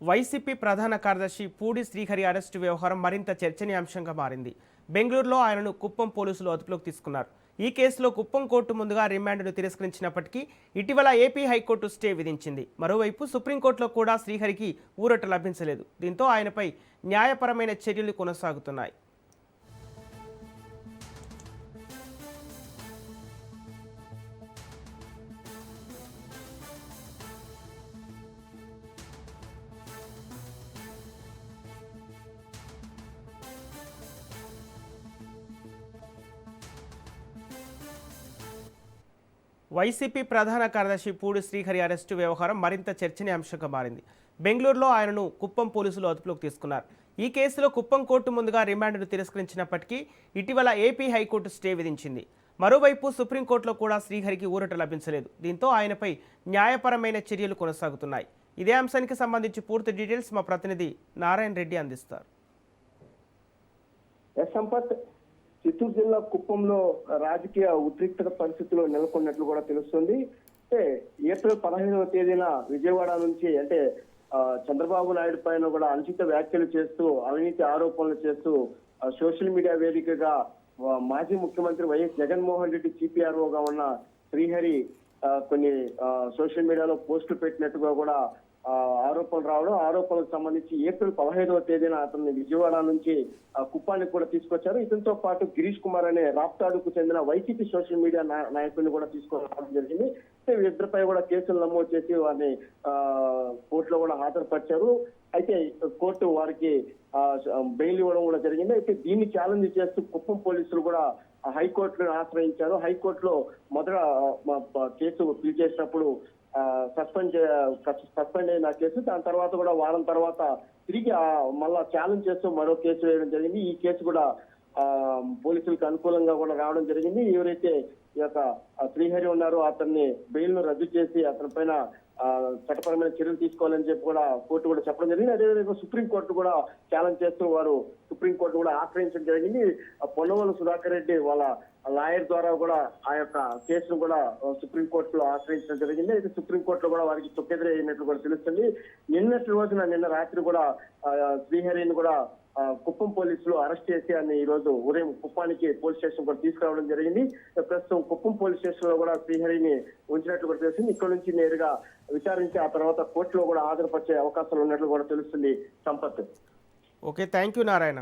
YCP ప్రధాన కార్యదర్శి Pudi Srihari arrest వ్యవహారం మరింత చర్చనీయాంశంగా మారింది. బెంగళూరులో ఆయనను కుప్పం పోలీసులు అదుపులోకి తీసుకున్నారు. ఈ కేసులో కుప్పం కోర్టు ముందుగా రిమాండ్ను తిరస్కరించినప్పటికీ ఇటీవల ఏపీ హైకోర్టు స్టే విధించింది. మరోవైపు సుప్రీంకోర్టులో కూడా శ్రీహరికి ఊరట లభించలేదు. దీంతో ఆయనపై న్యాయపరమైన చర్యలు కొనసాగుతున్నాయి. వైసీపీ ప్రధాన కార్యదర్శి పూడి శ్రీహరి అరెస్టు వ్యవహారం మరింత చర్చనీయాంశంగా మారింది. బెంగళూరులో ఆయనను కుప్పం పోలీసులు అదుపులోకి తీసుకున్నారు. ఈ కేసులో కుప్పం కోర్టు ముందుగా రిమాండ్ను తిరస్కరించినప్పటికీ ఇటీవల ఏపీ హైకోర్టు స్టే విధించింది. మరోవైపు సుప్రీంకోర్టులో కూడా శ్రీహరికి ఊరట లభించలేదు. దీంతో ఆయనపై న్యాయపరమైన చర్యలు కొనసాగుతున్నాయి. ఇదే అంశానికి సంబంధించి పూర్తి డీటెయిల్స్ మా ప్రతినిధి నారాయణ రెడ్డి అందిస్తారు. చిత్తూరు జిల్లా కుప్పంలో రాజకీయ ఉద్రిక్తత పరిస్థితులు నెలకొన్నట్లు కూడా తెలుస్తుంది. అంటే ఏప్రిల్ 15వ తేదీన విజయవాడ నుంచి అంటే చంద్రబాబు నాయుడు పైన కూడా అనుచిత వ్యాఖ్యలు చేస్తూ అవినీతి ఆరోపణలు చేస్తూ సోషల్ మీడియా వేదికగా మాజీ ముఖ్యమంత్రి వైఎస్ జగన్మోహన్ రెడ్డి సిపిఆర్ఓగా ఉన్న శ్రీహరి కొన్ని సోషల్ మీడియాలో పోస్టులు పెట్టినట్టుగా కూడా ఆరోపణలు రావడం, ఆరోపణలకు సంబంధించి ఏప్రిల్ 15వ తేదీన అతన్ని విజయవాడ నుంచి కుప్పానికి కూడా తీసుకొచ్చారు. ఇతనితో పాటు గిరీష్ కుమార్ అనే రాప్తాడుకు చెందిన వైసీపీ సోషల్ మీడియా నాయకుడిని కూడా తీసుకురావడం జరిగింది. వీరిద్దరిపై కూడా కేసులు నమోదు చేసి వారిని కోర్టులో కూడా హాజరుపరిచారు. అయితే కోర్టు వారికి బెయిల్ ఇవ్వడం కూడా జరిగింది. అయితే దీన్ని ఛాలెంజ్ చేస్తూ కుప్పం పోలీసులు కూడా హైకోర్టును ఆశ్రయించారు. హైకోర్టులో మొదట కేసు ఫిల్ చేసినప్పుడు సస్పెండ్ అయిన కేసు, దాని తర్వాత కూడా వారం తర్వాత తిరిగి మళ్ళా ఛాలెంజ్ చేస్తూ మరో కేసు వేయడం జరిగింది. ఈ కేసు కూడా పోలీసులకు అనుకూలంగా కూడా రావడం జరిగింది. ఎవరైతే ఈ యొక్క శ్రీహరి ఉన్నారో అతన్ని బెయిల్ ను రద్దు చేసి అతని పైన చట్టపరమైన చర్యలు తీసుకోవాలని చెప్పి కూడా కోర్టు కూడా చెప్పడం జరిగింది. అదేవిధంగా సుప్రీంకోర్టు కూడా ఛాలెంజ్ చేస్తూ వారు సుప్రీంకోర్టు కూడా ఆశ్రయించడం జరిగింది. పొన్నవోలు సుధాకర్ రెడ్డి వాళ్ళ లాయర్ ద్వారా కూడా ఆ యొక్క కేసును కూడా సుప్రీంకోర్టులో ఆశ్రయించడం జరిగింది. అయితే సుప్రీంకోర్టులో కూడా వారికి తొక్కెదిరే అయినట్లు కూడా తెలుస్తుంది. నిన్న రాత్రి కూడా శ్రీహరిని కూడా కుప్పం పోలీసులు అరెస్ట్ చేసి అని ఈ రోజు ఉదయం కుప్పానికి పోలీస్ స్టేషన్ కూడా తీసుకురావడం జరిగింది. ప్రస్తుతం కుప్పం పోలీస్ స్టేషన్ లో కూడా శ్రీహరిని ఉంచినట్లు కూడా తెలిసింది. ఇక్కడ నుంచి నేరుగా విచారించి ఆ తర్వాత కోర్టులో కూడా హాజరుపరిచే అవకాశాలు ఉన్నట్లు కూడా తెలుస్తుంది. Sampath. Okay, thank you Narayana.